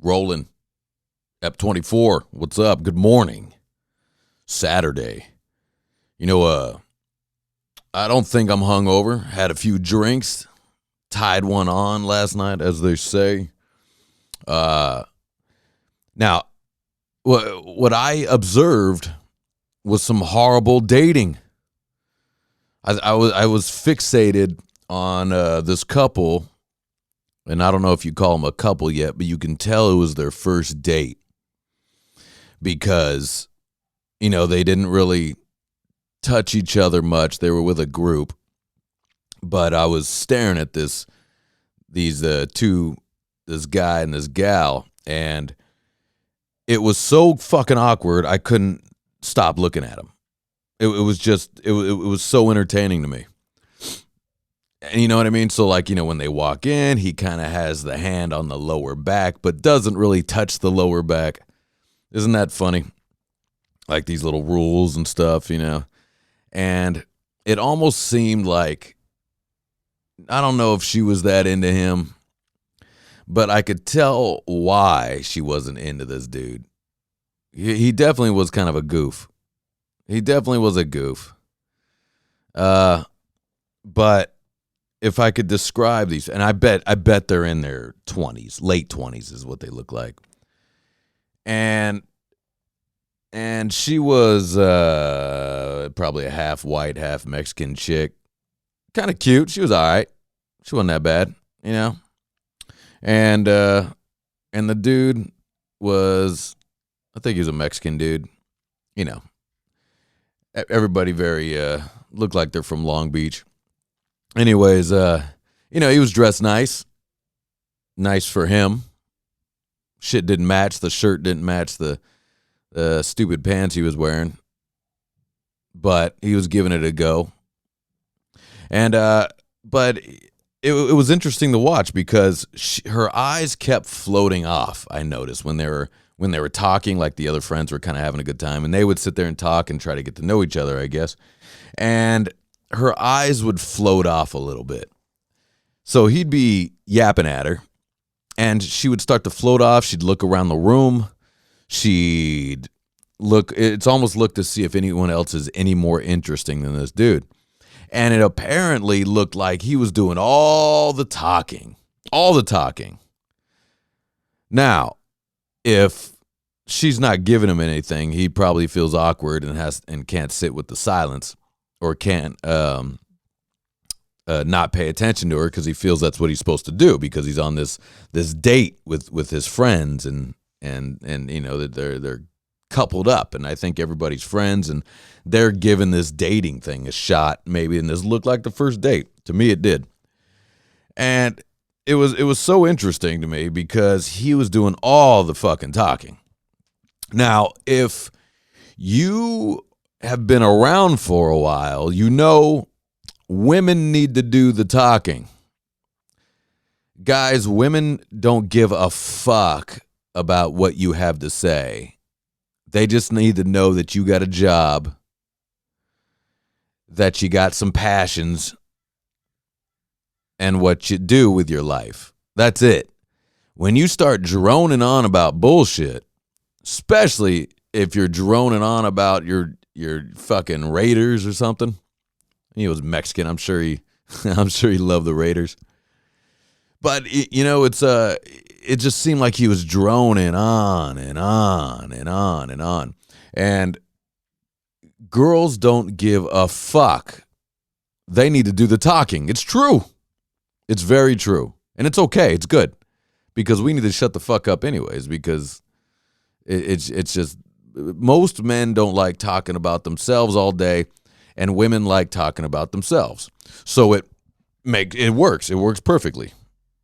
Rolling. Ep 24. What's up? Good morning. Saturday. I don't think I'm hungover. Had a few drinks. Tied one on last night, as they say. Now, what I observed was some horrible dating. I was fixated on this couple, and I don't know if you call them a couple yet, but you can tell it was their first date because, they didn't really touch each other much. They were with a group, but I was staring at this guy and this gal, and it was so fucking awkward. I couldn't stop looking at him. It was so entertaining to me. And you know what I mean? So when they walk in, he kind of has the hand on the lower back, but doesn't really touch the lower back. Isn't that funny? Like these little rules and stuff, And it almost seemed like, I don't know if she was that into him, but I could tell why she wasn't into this dude. He definitely was kind of a goof. He definitely was a goof. But if I could describe these, and I bet they're in their 20s, late 20s is what they look like. And she was probably a half white, half Mexican chick. Kind of cute. She was all right. She wasn't that bad, And the dude was, I think he was a Mexican dude. Everybody very looked like they're from Long Beach. Anyways, he was dressed nice. Nice for him. Shit didn't match. The shirt didn't match the stupid pants he was wearing. But he was giving it a go. And but it was interesting to watch because her eyes kept floating off. I noticed when they were talking, like the other friends were kind of having a good time, and they would sit there and talk and try to get to know each other, I guess. And her eyes would float off a little bit. So he'd be yapping at her, and she would start to float off. She'd look around the room. It's almost looked to see if anyone else is any more interesting than this dude. And it apparently looked like he was doing all the talking. All the talking. Now, if she's not giving him anything, he probably feels awkward and can't sit with the silence, or can't not pay attention to her because he feels that's what he's supposed to do because he's on this date with his friends and they're coupled up, and I think everybody's friends, and they're giving this dating thing a shot maybe, and this looked like the first date. To me, it did. And it was so interesting to me because he was doing all the fucking talking. Now, if you have been around for a while, women need to do the talking. Guys, women don't give a fuck about what you have to say. They just need to know that you got a job, that you got some passions, and what you do with your life. That's it. When you start droning on about bullshit, especially if you're droning on about your fucking Raiders or something. He was Mexican. I'm sure he loved the Raiders. But it just seemed like he was droning on and on and on and on. And girls don't give a fuck. They need to do the talking. It's true. It's very true. And it's okay. It's good. Because we need to shut the fuck up anyways. Because it's just, most men don't like talking about themselves all day. And women like talking about themselves. So it works. It works perfectly.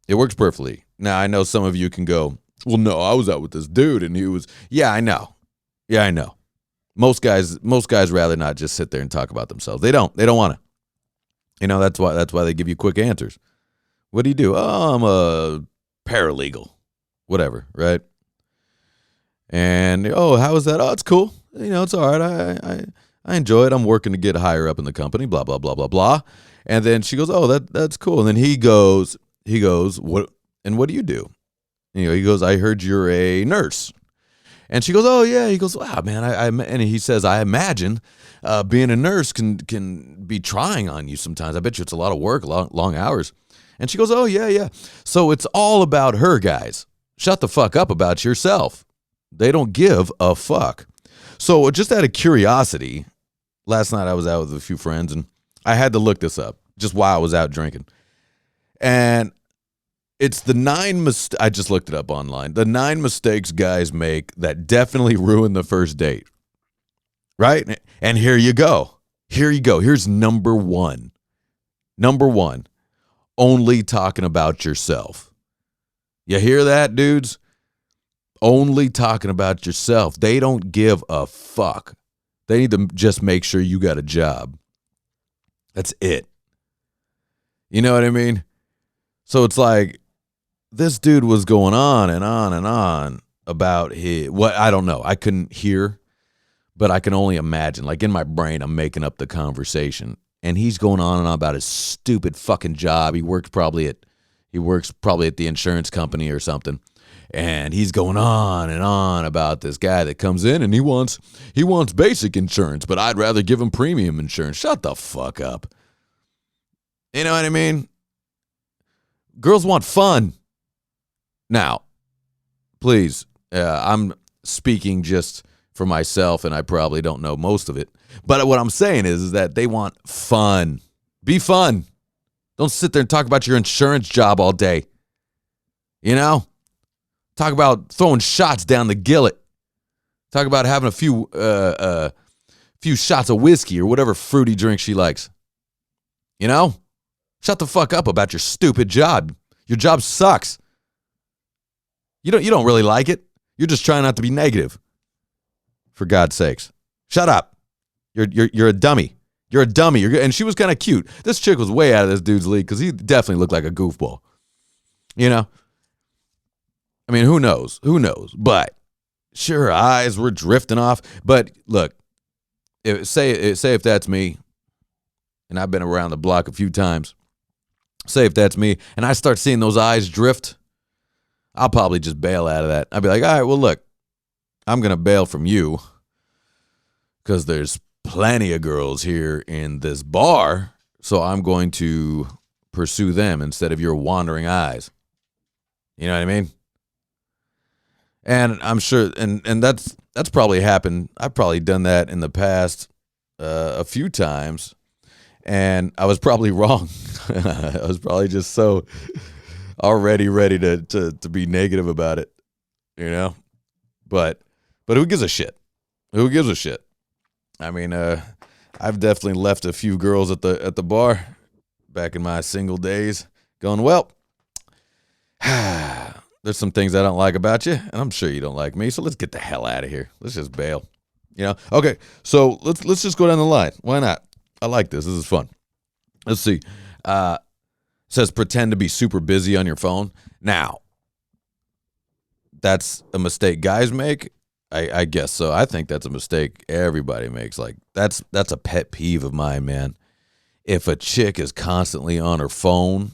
It works perfectly. Now, I know some of you can go, well, no, I was out with this dude and he was, yeah, I know. Most guys rather not just sit there and talk about themselves. They don't want to. That's why they give you quick answers. What do you do? Oh, I'm a paralegal. Whatever, right? And, how is that? Oh, it's cool. It's all right. I enjoy it. I'm working to get higher up in the company, blah, blah, blah, blah, blah. And then she goes, oh, that's cool. And then he goes, what do you do? He goes, I heard you're a nurse. And she goes, oh, yeah. He goes, wow, man. And he says, I imagine being a nurse can be trying on you sometimes. I bet you it's a lot of work, long hours. And she goes, oh, yeah, yeah. So it's all about her, guys. Shut the fuck up about yourself. They don't give a fuck. So just out of curiosity, last night I was out with a few friends, and I had to look this up just while I was out drinking. And it's the 9 I just looked it up online. The 9 mistakes guys make that definitely ruin the first date. Right? And here you go. Here you go. Here's number 1. Number 1, only talking about yourself. You hear that, dudes? Only talking about yourself. They don't give a fuck. They need to just make sure you got a job. That's it. You know what I mean? So it's like this dude was going on and on and on about what I don't know. I couldn't hear, but I can only imagine. Like in my brain, I'm making up the conversation. And he's going on and on about his stupid fucking job. He works probably at the insurance company or something. And he's going on and on about this guy that comes in and he wants basic insurance, but I'd rather give him premium insurance. Shut the fuck up. You know what I mean? Girls want fun. Now, please, I'm speaking just for myself, and I probably don't know most of it. But what I'm saying is that they want fun. Be fun. Don't sit there and talk about your insurance job all day. You know? Talk about throwing shots down the gillet. Talk about having a few shots of whiskey or whatever fruity drink she likes. You know? Shut the fuck up about your stupid job. Your job sucks. You don't really like it. You're just trying not to be negative. For God's sakes. Shut up. You're a dummy. You're a dummy. And she was kind of cute. This chick was way out of this dude's league because he definitely looked like a goofball. You know? I mean, who knows? Who knows? But sure, her eyes were drifting off. But look, say if that's me, and I've been around the block a few times, say if that's me, and I start seeing those eyes drift, I'll probably just bail out of that. I'll be like, all right, well, look, I'm going to bail from you because there's plenty of girls here in this bar, so I'm going to pursue them instead of your wandering eyes. You know what I mean? And I'm sure, and that's probably happened. I've probably done that in the past a few times, and I was probably wrong. I was probably just so already ready to be negative about it, you know. But who gives a shit? Who gives a shit? I mean, I've definitely left a few girls at the bar back in my single days, going, well. There's some things I don't like about you, and I'm sure you don't like me, so let's get the hell out of here. Let's just bail. You know? Okay, so let's just go down the line. Why not? I like this. This is fun. Let's see. Says pretend to be super busy on your phone. Now, that's a mistake guys make? I guess so. I think that's a mistake everybody makes. Like, that's a pet peeve of mine, man. If a chick is constantly on her phone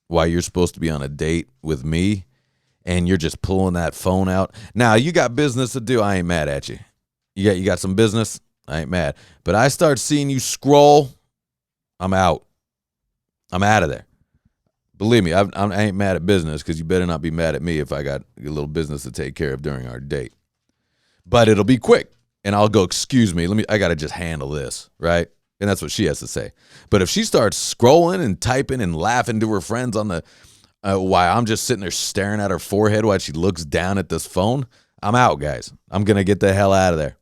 while you're supposed to be on a date with me and you're just pulling that phone out. Now, you got business to do. I ain't mad at you. You got some business. I ain't mad. But I start seeing you scroll, I'm out. I'm out of there. Believe me, I ain't mad at business because you better not be mad at me if I got a little business to take care of during our date. But it'll be quick. And I'll go, excuse me, I got to just handle this, right? And that's what she has to say. But if she starts scrolling and typing and laughing to her friends on the while I'm just sitting there staring at her forehead while she looks down at this phone, I'm out, guys. I'm going to get the hell out of there.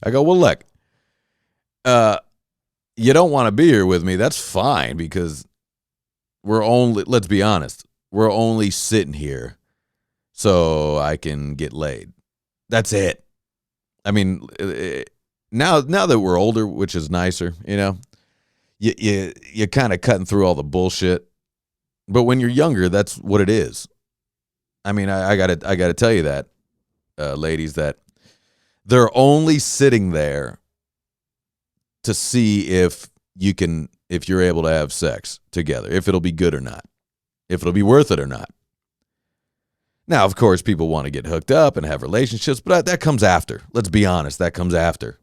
I go, well, look, you don't want to be here with me. That's fine because let's be honest, we're only sitting here so I can get laid. That's it. I mean, Now that we're older, which is nicer, you know, you kind of cutting through all the bullshit. But when you're younger, that's what it is. I mean, I gotta tell you that, ladies, that they're only sitting there to see if you're able to have sex together, if it'll be good or not, if it'll be worth it or not. Now, of course, people want to get hooked up and have relationships, but that comes after. Let's be honest, that comes after.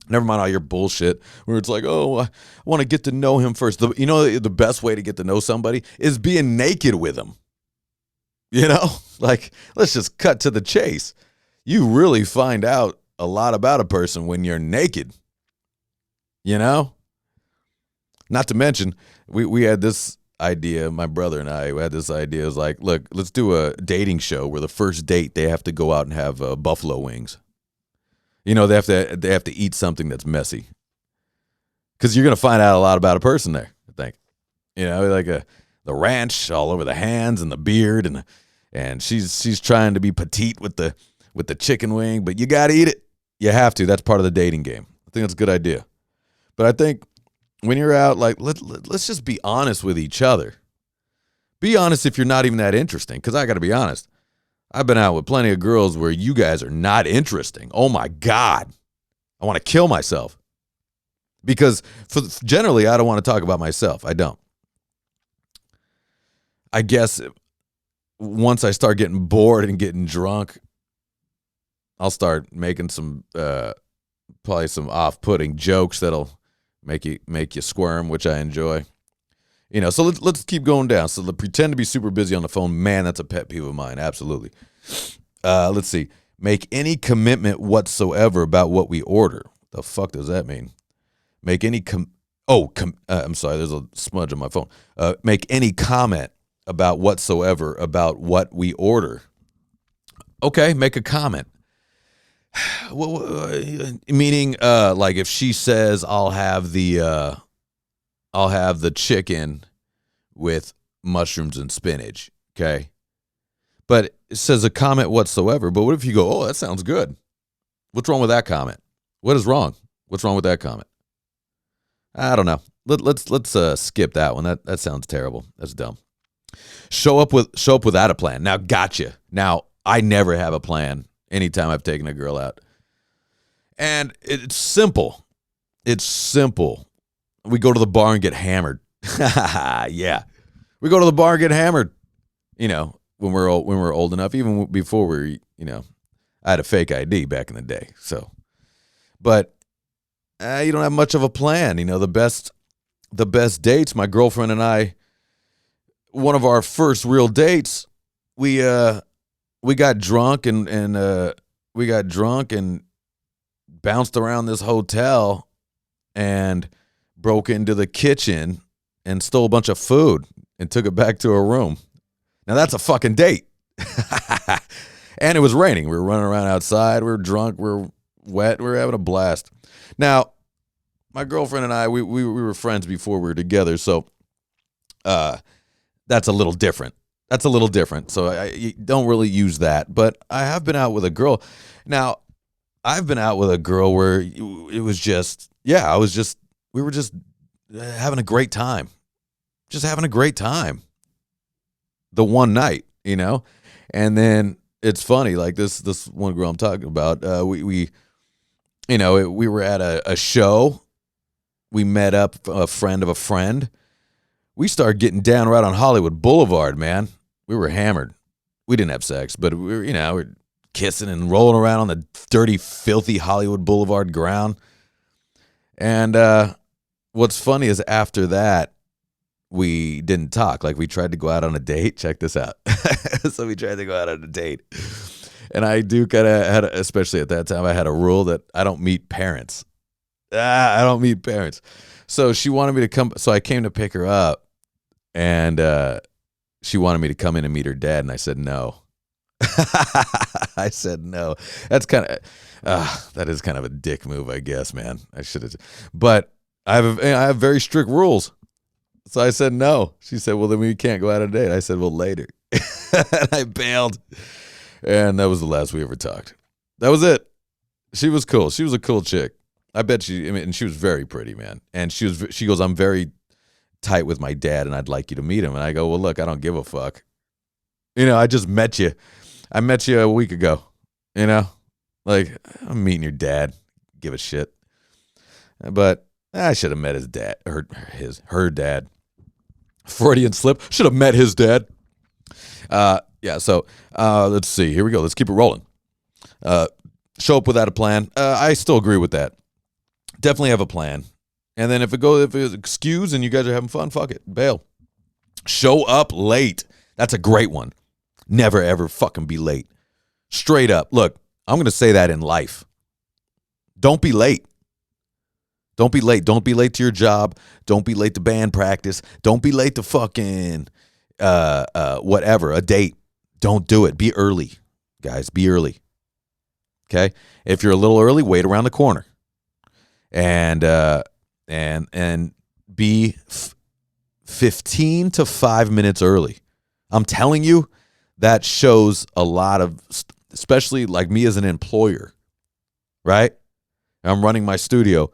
Never mind all your bullshit where it's like, oh, I want to get to know him first. The best way to get to know somebody is being naked with them. Like, let's just cut to the chase. You really find out a lot about a person when you're naked. Not to mention, we had this idea, my brother and I had this idea. It was like, look, let's do a dating show where the first date they have to go out and have buffalo wings. They have to eat something that's messy, because you're gonna find out a lot about a person there. I think, like the ranch all over the hands and the beard, and she's trying to be petite with the chicken wing, but you gotta eat it. You have to. That's part of the dating game. I think that's a good idea. But I think when you're out, like let's just be honest with each other. Be honest if you're not even that interesting, because I got to be honest. I've been out with plenty of girls where you guys are not interesting. Oh, my God. I want to kill myself. Because generally, I don't want to talk about myself. I don't. I guess once I start getting bored and getting drunk, I'll start making some, probably some off-putting jokes that'll make you squirm, which I enjoy. So let's keep going down. So pretend to be super busy on the phone. Man, that's a pet peeve of mine. Absolutely. Let's see. Make any commitment whatsoever about what we order. The fuck does that mean? Make any I'm sorry. There's a smudge on my phone. Make any comment about whatsoever about what we order. Okay, make a comment. Meaning, like if she says, I'll have the chicken with mushrooms and spinach, okay? But it says a comment whatsoever. But what if you go, oh, that sounds good? What's wrong with that comment? What is wrong? What's wrong with that comment? I don't know. Let's skip that one. That sounds terrible. That's dumb. Show up without a plan. Now, gotcha. Now, I never have a plan anytime I've taken a girl out. And it's simple. It's simple. We go to the bar and get hammered. Yeah. We go to the bar and get hammered. When we're old enough, even before I had a fake ID back in the day. So, but you don't have much of a plan. The best dates, my girlfriend and I, one of our first real dates, we got drunk and bounced around this hotel and broke into the kitchen and stole a bunch of food and took it back to her room. Now that's a fucking date. And it was raining. We were running around outside. We were drunk. We were wet. We were having a blast. Now, my girlfriend and I, we were friends before we were together. So that's a little different. So I don't really use that. But I have been out with a girl. Now, I've been out with a girl where it was just, we were just having a great time. Just having a great time. The one night, and then it's funny, like this one girl I'm talking about, we were at a show. We met up a friend of a friend. We started getting down right on Hollywood Boulevard, man. We were hammered. We didn't have sex, but we were kissing and rolling around on the dirty, filthy Hollywood Boulevard ground. And what's funny is after that, we didn't talk. Like, we tried to go out on a date. Check this out. So we tried to go out on a date. And I do kind of had, especially at that time, I had a rule that I don't meet parents. I don't meet parents. So she wanted me to come. So I came to pick her up, and she wanted me to come in and meet her dad. And I said no. I said no. That's that is kind of a dick move, I guess, man. I should have. But I have very strict rules. So I said no. She said, well, then we can't go out on a date. I said, well, later. And I bailed. And that was the last we ever talked. That was it. She was cool. She was a cool chick. I bet and she was very pretty, man. And she goes, I'm very tight with my dad, and I'd like you to meet him. And I go, well, look, I don't give a fuck. I just met you. I met you a week ago. Like, I'm meeting your dad. Give a shit. But I should have met his dad, her dad. Freudian slip. Should have met his dad. Yeah, so let's see. Here we go. Let's keep it rolling. Show up without a plan. I still agree with that. Definitely have a plan. And then if it's excuse and you guys are having fun, fuck it. Bail. Show up late. That's a great one. Never, ever fucking be late. Straight up. Look, I'm going to say that in life. Don't be late. Don't be late. Don't be late to your job. Don't be late to band practice. Don't be late to fucking whatever, a date. Don't do it. Be early, guys. Be early. Okay? If you're a little early, wait around the corner. And be 15 to 5 minutes early. I'm telling you, that shows a lot of, especially like me as an employer, right? I'm running my studio.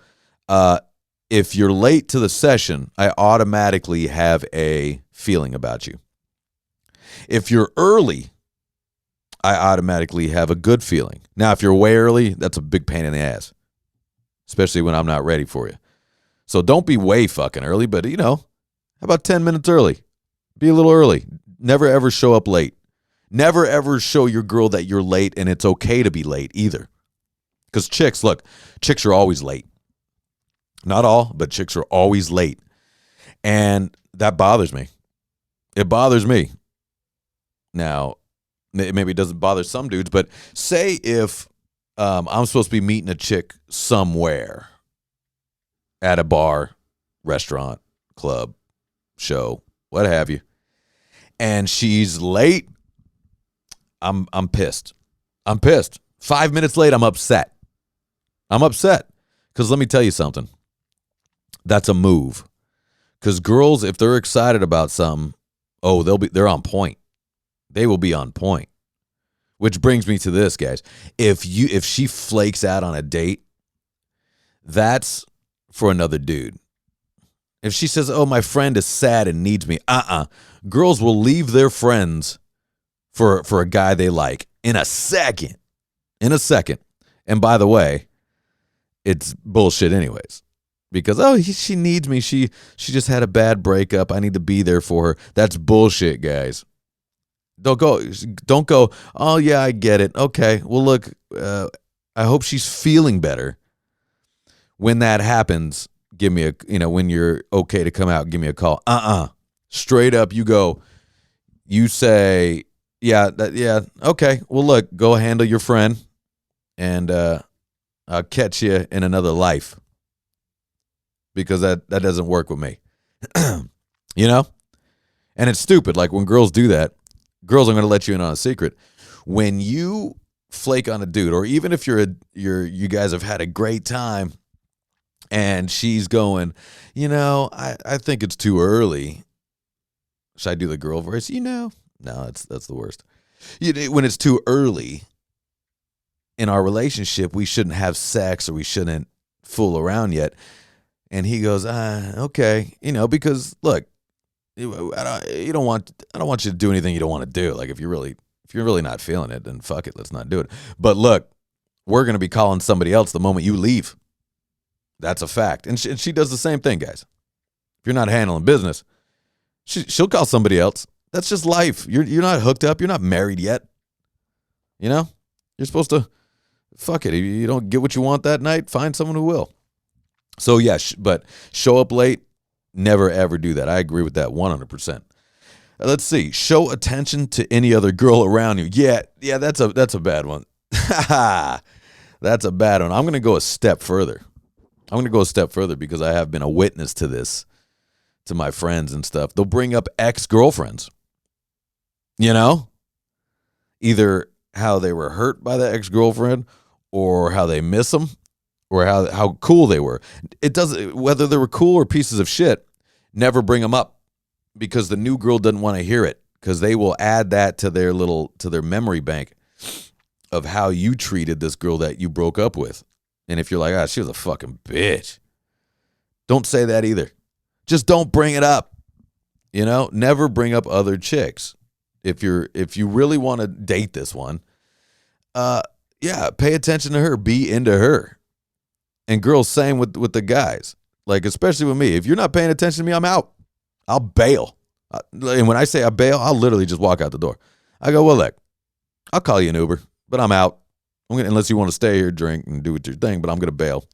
If you're late to the session, I automatically have a feeling about you. If you're early, I automatically have a good feeling. Now, if you're way early, that's a big pain in the ass, especially when I'm not ready for you. So don't be way fucking early, but how about 10 minutes early? Be a little early. Never ever show up late. Never ever show your girl that you're late, and it's okay to be late either. Because chicks are always late. Not all, but chicks are always late. And that bothers me. It bothers me. Now, maybe it doesn't bother some dudes, but say if I'm supposed to be meeting a chick somewhere at a bar, restaurant, club, show, what have you, and she's late, I'm pissed. I'm pissed. 5 minutes late, I'm upset. I'm upset because let me tell you something. That's a move. Because girls, if they're excited about something, they're on point. They will be on point. Which brings me to this, guys. If she flakes out on a date, that's for another dude. If she says, "Oh, my friend is sad and needs me," girls will leave their friends for a guy they like in a second. In a second. And by the way, it's bullshit anyways. Because she needs me. She just had a bad breakup. I need to be there for her. That's bullshit, guys. Don't go, "Oh yeah, I get it. Okay. Well, look, I hope she's feeling better." When that happens, give me when you're okay to come out, give me a call. Straight up, you say, yeah, okay. Well, look, go handle your friend, and I'll catch you in another life. Because that doesn't work with me. And it's stupid. Like when girls do that, girls, I'm going to let you in on a secret. When you flake on a dude, or even if you guys have had a great time, and she's going, I think it's too early. Should I do the girl voice? No, that's the worst. When it's too early in our relationship, we shouldn't have sex or we shouldn't fool around yet. And he goes, okay, because look, I don't want you to do anything you don't want to do. Like if you're really not feeling it, then fuck it, let's not do it. But look, we're gonna be calling somebody else the moment you leave. That's a fact. And she does the same thing, guys. If you're not handling business, she'll call somebody else. That's just life. You're not hooked up. You're not married yet. You're supposed to fuck it. If you don't get what you want that night, find someone who will. So, yeah, but show up late, never, ever do that. I agree with that 100%. Let's see. Show attention to any other girl around you. Yeah, that's a bad one. That's a bad one. I'm going to go a step further. Because I have been a witness to this, to my friends and stuff. They'll bring up ex-girlfriends. Either how they were hurt by the ex-girlfriend or how they miss them. Or how cool they were. It doesn't, whether they were cool or pieces of shit, never bring them up because the new girl doesn't want to hear it because they will add that to their memory bank of how you treated this girl that you broke up with. And if you're like, she was a fucking bitch, don't say that either. Just don't bring it up. Never bring up other chicks. If you really want to date this one, pay attention to her, be into her. And girls, same with the guys. Like, especially with me. If you're not paying attention to me, I'm out. I'll bail. And when I say I bail, I'll literally just walk out the door. I go, well, look, I'll call you an Uber, but I'm out. Unless you want to stay here, drink, and do your thing, but I'm going to bail.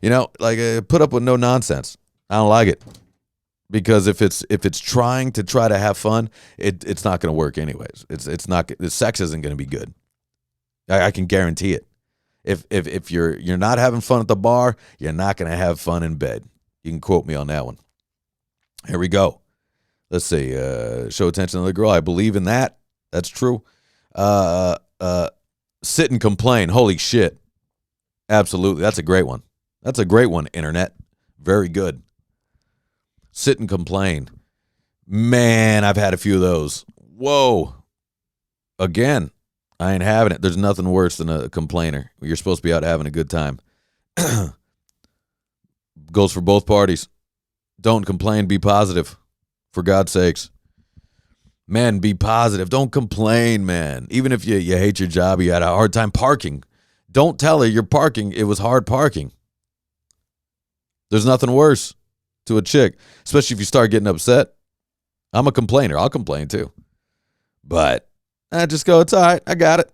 Put up with no nonsense. I don't like it. Because if it's trying to have fun, it's not going to work anyways. It's not. The sex isn't going to be good. I can guarantee it. If you're not having fun at the bar, you're not going to have fun in bed. You can quote me on that one. Here we go. Let's see. Show attention to the girl. I believe in that. That's true. Sit and complain. Holy shit. Absolutely. That's a great one. That's a great one, internet. Very good. Sit and complain. Man, I've had a few of those. Whoa. Again, I ain't having it. There's nothing worse than a complainer. You're supposed to be out having a good time. Goes for both parties. Don't complain. Be positive. For God's sakes. Man, be positive. Don't complain, man. Even if you hate your job, you had a hard time parking. Don't tell her you're parking. It was hard parking. There's nothing worse to a chick, especially if you start getting upset. I'm a complainer. I'll complain too. But I just go, it's all right. I got it.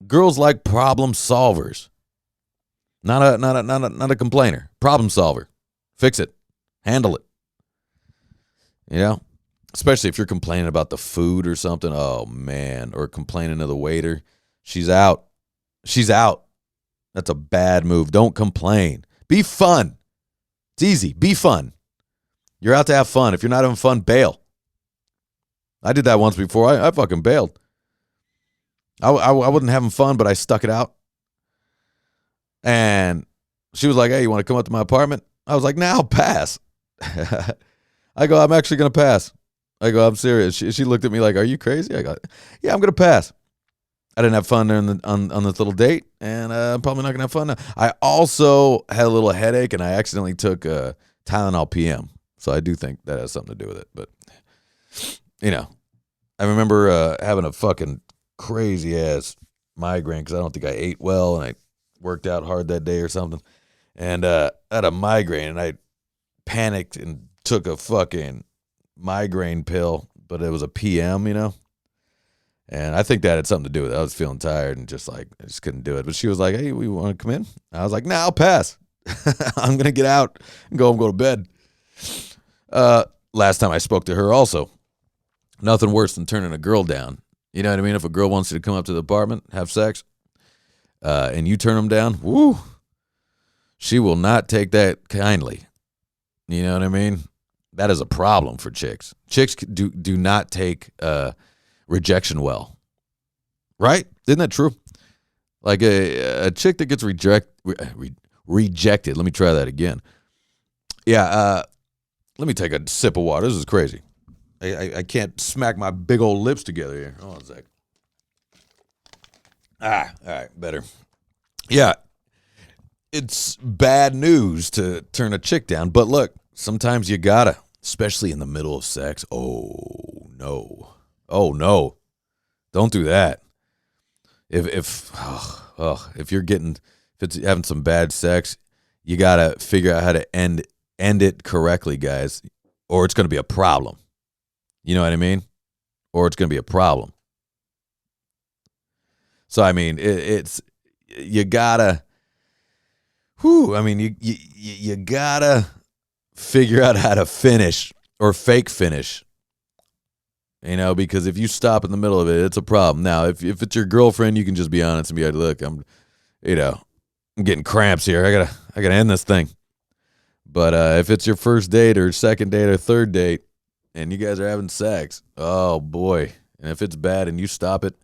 Girls like problem solvers. Not a complainer. Problem solver. Fix it. Handle it. Especially if you're complaining about the food or something. Oh, man. Or complaining to the waiter. She's out. She's out. That's a bad move. Don't complain. Be fun. It's easy. Be fun. You're out to have fun. If you're not having fun, bail. I did that once before. I fucking bailed. I wasn't having fun, but I stuck it out. And she was like, hey, you want to come up to my apartment? I was like, nah, I'll pass. I go, I'm actually going to pass. I go, I'm serious. She looked at me like, are you crazy? I go, yeah, I'm going to pass. I didn't have fun there on this little date, and I'm probably not going to have fun now. I also had a little headache, and I accidentally took Tylenol PM. So I do think that has something to do with it. But, I remember having a fucking crazy-ass migraine because I don't think I ate well, and I worked out hard that day or something. And I had a migraine, and I panicked and took a fucking migraine pill, but it was a PM, And I think that had something to do with it. I was feeling tired and just I just couldn't do it. But she was like, hey, we want to come in? I was like, nah, I'll pass. I'm going to get out and go to bed. Last time I spoke to her also, nothing worse than turning a girl down. You know what I mean? If a girl wants you to come up to the apartment, have sex, and you turn them down, woo, she will not take that kindly. You know what I mean? That is a problem for chicks. Chicks do not take rejection well. Right? Isn't that true? Like a chick that gets rejected. Let me try that again. Yeah, let me take a sip of water. This is crazy. I can't smack my big old lips together here. Hold on a sec. All right, better. Yeah, it's bad news to turn a chick down, but look, sometimes you gotta, especially in the middle of sex. Oh no, don't do that. If it's having some bad sex, you gotta figure out how to end it correctly, guys, or it's gonna be a problem. You know what I mean? Or it's gonna be a problem. So I mean, it's you gotta. I mean, you gotta figure out how to finish or fake finish. Because if you stop in the middle of it, it's a problem. Now, if it's your girlfriend, you can just be honest and be like, look, I'm getting cramps here. I gotta end this thing. But if it's your first date or second date or third date, and you guys are having sex, oh boy! And if it's bad and you stop it,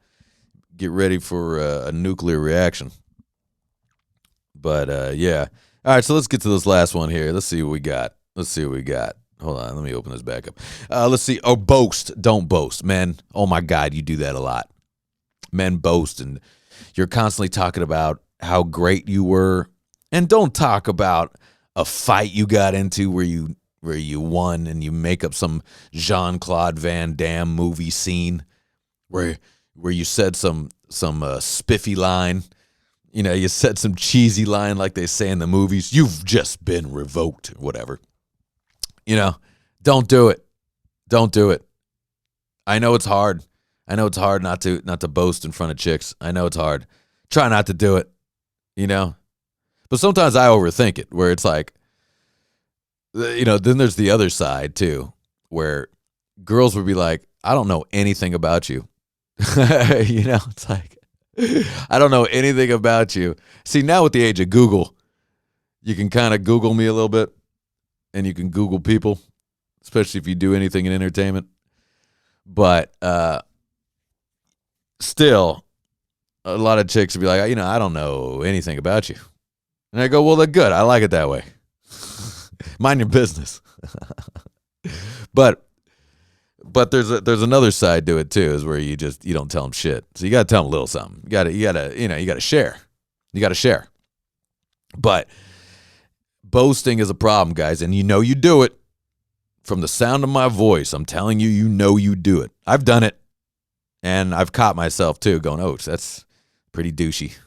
get ready for a nuclear reaction. But yeah, all right. So let's get to this last one here. Let's see what we got. Hold on, let me open this back up. Let's see. Oh, boast. Don't boast. Men, oh my God, you do that a lot. Men boast, and you're constantly talking about how great you were. And don't talk about a fight you got into where you won and you make up some Jean-Claude Van Damme movie scene where you said some spiffy line. You said some cheesy line like they say in the movies. You've just been revoked, whatever. Don't do it. Don't do it. I know it's hard. I know it's hard not to boast in front of chicks. I know it's hard. Try not to do it, you know? But sometimes I overthink it, where it's like, you know, then there's the other side too, where girls would be like, I don't know anything about you. You know, it's like, I don't know anything about you. See, now with the age of Google, you can kind of Google me a little bit, and you can Google people, especially if you do anything in entertainment. But still, a lot of chicks would be like, you know, I don't know anything about you. And I go, well, that's good. I like it that way. Mind your business. But there's another side to it too, is where you don't tell them shit. So you got to tell them a little something. You got to share. You got to share. But boasting is a problem, guys, and you know you do it. From the sound of my voice, I'm telling you, you know you do it. I've done it, and I've caught myself too, going, "Oh, that's pretty douchey,"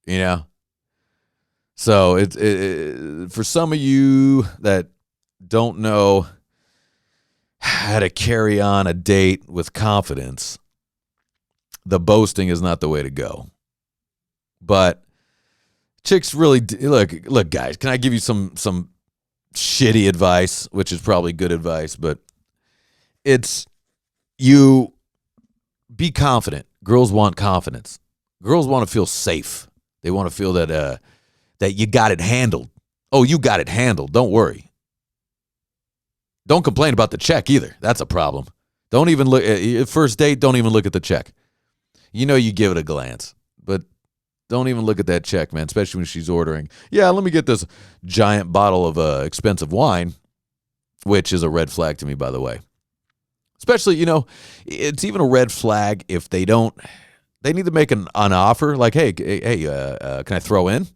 you know. So it for some of you that don't know how to carry on a date with confidence, the boasting is not the way to go. But chicks really look, guys. Can I give you some shitty advice, which is probably good advice, but it's, you be confident. Girls want confidence. Girls want to feel safe. They want to feel that you got it handled. Oh, you got it handled. Don't worry. Don't complain about the check either. That's a problem. Don't even look at first date. Don't even look at the check. You know, you give it a glance, but don't even look at that check, man, especially when she's ordering. Yeah, let me get this giant bottle of expensive wine, which is a red flag to me, by the way. Especially, you know, it's even a red flag if they need to make an offer like, hey, can I throw in?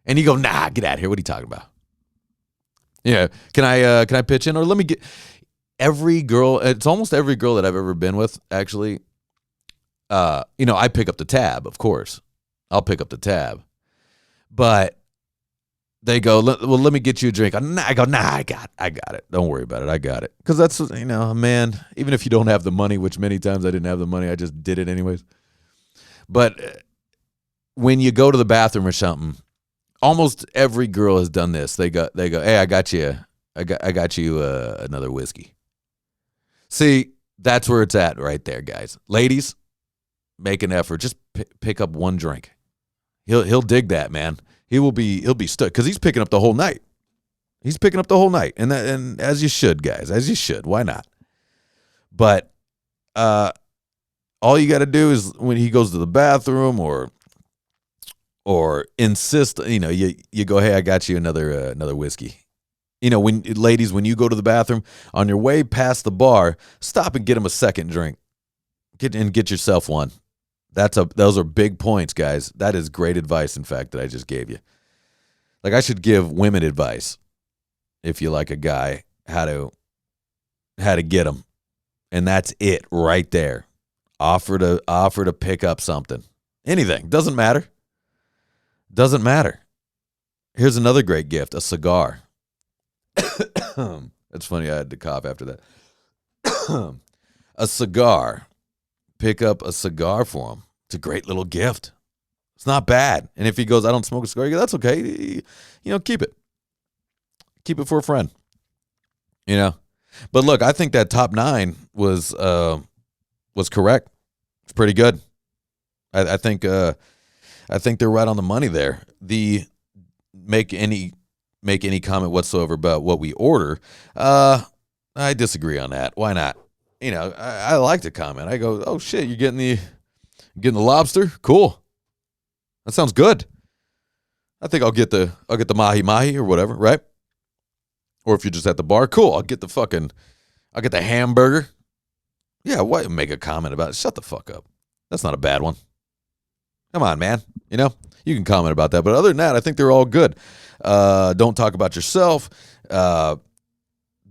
And you go, nah, get out of here. What are you talking about? Yeah, can I pitch in? Or let me get every girl. It's almost every girl that I've ever been with, actually. You know, I pick up the tab, of course. I'll pick up the tab. But they go, well, let me get you a drink. I go, nah, I got it. Don't worry about it. I got it. Because that's, you know, man, even if you don't have the money, which many times I didn't have the money, I just did it anyways. But when you go to the bathroom or something, almost every girl has done this. They go, hey, I got you another whiskey. See, that's where it's at right there, guys. Ladies, make an effort. Just pick up one drink. He'll dig that, man. He'll be stuck because he's picking up the whole night. He's picking up the whole night, and as you should, guys, as you should. Why not? But all you got to do is when he goes to the bathroom or insist, you know, you go, hey, I got you another whiskey. You know, when you go to the bathroom on your way past the bar, stop and get him a second drink. Get yourself one. Those are big points, guys. That is great advice, in fact, that I just gave you. Like, I should give women advice if you like a guy, how to get him. And that's it right there. Offer to pick up something. Anything. Doesn't matter. Here's another great gift, a cigar. That's funny, I had to cough after that. A cigar. Pick up a cigar for him. It's a great little gift. It's not bad. And if he goes, I don't smoke a cigar, you go, that's okay. You know, keep it. Keep it for a friend. You know? But look, I think that top 9 was correct. It's pretty good. I think they're right on the money there. The make any comment whatsoever about what we order. I disagree on that. Why not? You know, I like to comment. I go, oh shit, you're getting the lobster? Cool. That sounds good. I think I'll get the mahi or whatever, right? Or if you're just at the bar, cool. I'll get the hamburger. Yeah, why make a comment about it? Shut the fuck up. That's not a bad one. Come on, man. You know, you can comment about that. But other than that, I think they're all good. Don't talk about yourself.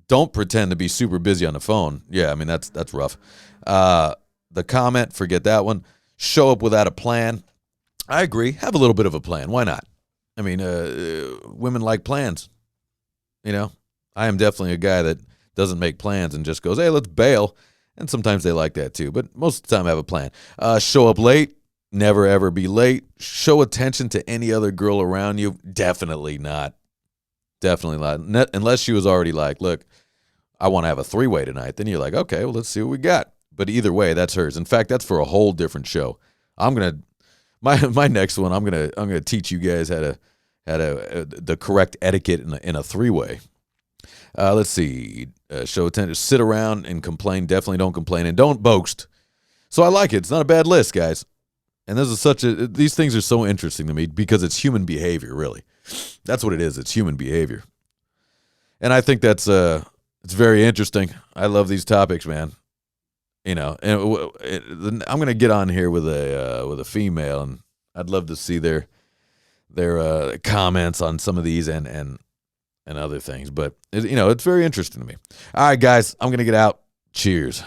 Don't pretend to be super busy on the phone. Yeah, I mean, that's rough. The comment, forget that one. Show up without a plan. I agree. Have a little bit of a plan. Why not? I mean, women like plans. You know, I am definitely a guy that doesn't make plans and just goes, hey, let's bail. And sometimes they like that too, but most of the time have a plan. Show up late, never ever be late. Show attention to any other girl around you, definitely not. Definitely not. Unless she was already like, look, I want to have a 3-way tonight. Then you're like, okay, well, let's see what we got. But either way, that's hers. In fact, that's for a whole different show. My next one, I'm gonna teach you guys how to the correct etiquette in a 3-way. Let's see. Show attention. Sit around and complain. Definitely don't complain, and don't boast. So I like it. It's not a bad list, guys. And these things are so interesting to me because it's human behavior, really. That's what it is. It's human behavior. And I think that's it's very interesting. I love these topics, man. And I'm going to get on here with a female, and I'd love to see their comments on some of these and other things. But it's very interesting to me. All right, guys, I'm going to get out. Cheers.